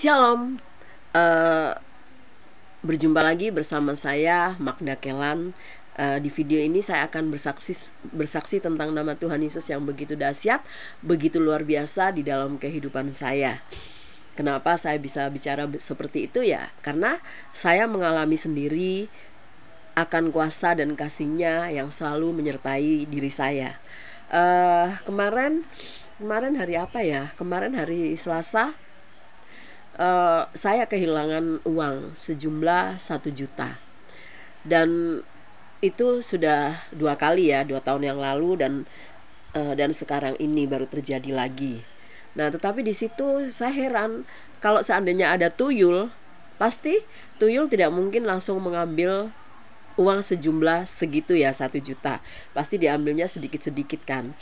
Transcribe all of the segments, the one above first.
Shalom, eh, berjumpa lagi bersama saya Magda Kelan. Di video ini saya akan bersaksi tentang nama Tuhan Yesus yang begitu dahsyat, begitu luar biasa di dalam kehidupan saya. Kenapa saya bisa bicara seperti itu ya? Karena saya mengalami sendiri akan kuasa dan kasih-Nya yang selalu menyertai diri saya. Kemarin hari apa ya? Kemarin hari Selasa. Saya kehilangan uang sejumlah 1 juta, dan itu sudah 2 kali ya, 2 tahun yang lalu, dan sekarang ini baru terjadi lagi. Nah, tetapi di situ saya heran, kalau seandainya ada tuyul, pasti tuyul tidak mungkin langsung mengambil uang sejumlah segitu ya, 1 juta. Pasti diambilnya sedikit-sedikit kan.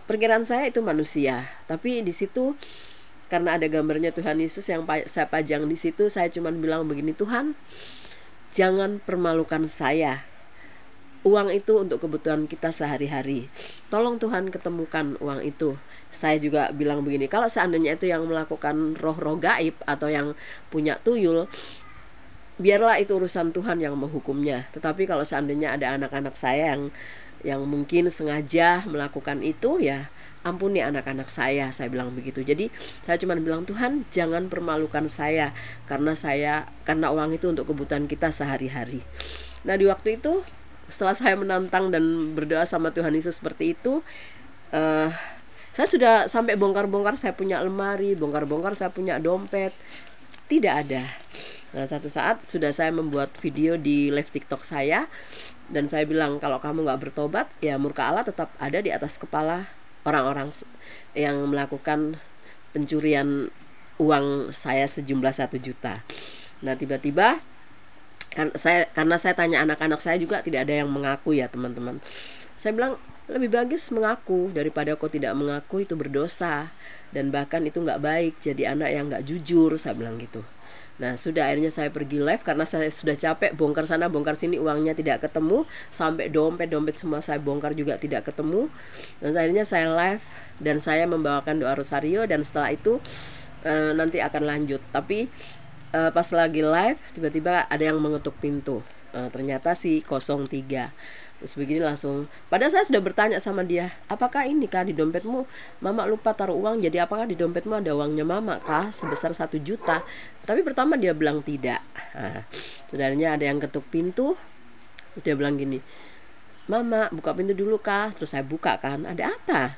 Perkiraan saya itu manusia, tapi di situ karena ada gambarnya Tuhan Yesus yang saya pajang di situ, saya cuma bilang begini, Tuhan, jangan permalukan saya. Uang itu untuk kebutuhan kita sehari-hari. Tolong Tuhan ketemukan uang itu. Saya juga bilang begini, kalau seandainya itu yang melakukan roh-roh gaib atau yang punya tuyul, biarlah itu urusan Tuhan yang menghukumnya. Tetapi kalau seandainya ada anak-anak saya yang mungkin sengaja melakukan itu, ya ampuni anak-anak saya bilang begitu. Jadi saya cuma bilang, Tuhan jangan permalukan saya, karena uang itu untuk kebutuhan kita sehari-hari. Nah, di waktu itu setelah saya menantang dan berdoa sama Tuhan Yesus seperti itu, saya sudah sampai bongkar-bongkar saya punya lemari, bongkar-bongkar saya punya dompet, tidak ada. Nah, satu saat sudah saya membuat video di live TikTok saya, dan saya bilang, kalau kamu gak bertobat, ya murka Allah tetap ada di atas kepala orang-orang yang melakukan pencurian uang saya sejumlah 1 juta. Nah, tiba-tiba karena saya tanya anak-anak saya juga, tidak ada yang mengaku ya teman-teman. Saya bilang, lebih bagus mengaku daripada kau tidak mengaku, itu berdosa, dan bahkan itu gak baik, jadi anak yang gak jujur, saya bilang gitu. Nah, sudah, akhirnya saya pergi live karena saya sudah capek bongkar sana bongkar sini, uangnya tidak ketemu, sampai dompet semua saya bongkar juga tidak ketemu. Dan akhirnya saya live dan saya membawakan doa rosario, dan setelah itu nanti akan lanjut. Tapi pas lagi live tiba-tiba ada yang mengetuk pintu. Ternyata si 03. Terus begini langsung, padahal saya sudah bertanya sama dia, apakah ini kah di dompetmu mama lupa taruh uang, jadi apakah di dompetmu ada uangnya mama kah sebesar 1 juta? Tapi pertama dia bilang tidak. Saudaranya ada yang ketuk pintu, terus dia bilang gini, mama buka pintu dulu kah? Terus saya buka kan, ada apa?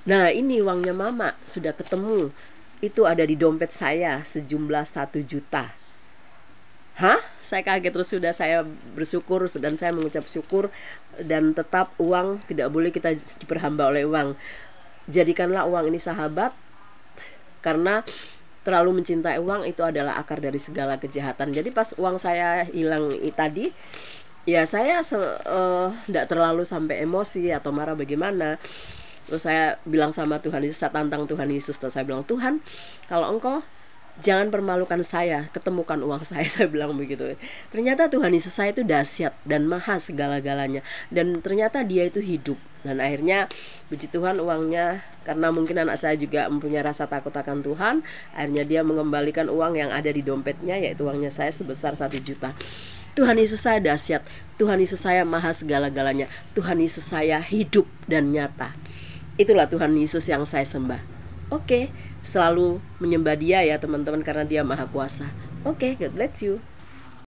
Nah, ini uangnya mama sudah ketemu, itu ada di dompet saya sejumlah 1 juta. Hah? Saya kaget, terus sudah saya bersyukur dan saya mengucap syukur, dan tetap uang tidak boleh kita diperhamba oleh uang. Jadikanlah uang ini sahabat, karena terlalu mencintai uang itu adalah akar dari segala kejahatan. Jadi pas uang saya hilang tadi, ya saya tidak terlalu sampai emosi atau marah bagaimana. Terus saya bilang sama Tuhan Yesus, saya tantang Tuhan Yesus, terus saya bilang, Tuhan, kalau Engkau jangan permalukan saya, ketemukan uang saya bilang begitu. Ternyata Tuhan Yesus saya itu dahsyat dan maha segala-galanya, dan ternyata dia itu hidup. Dan akhirnya puji Tuhan, uangnya, karena mungkin anak saya juga mempunyai rasa takut akan Tuhan, akhirnya dia mengembalikan uang yang ada di dompetnya, yaitu uangnya saya sebesar 1 juta. Tuhan Yesus saya dahsyat, Tuhan Yesus saya maha segala-galanya, Tuhan Yesus saya hidup dan nyata. Itulah Tuhan Yesus yang saya sembah. Oke, selalu menyembah dia ya teman-teman, karena dia maha kuasa. Oke, God bless you.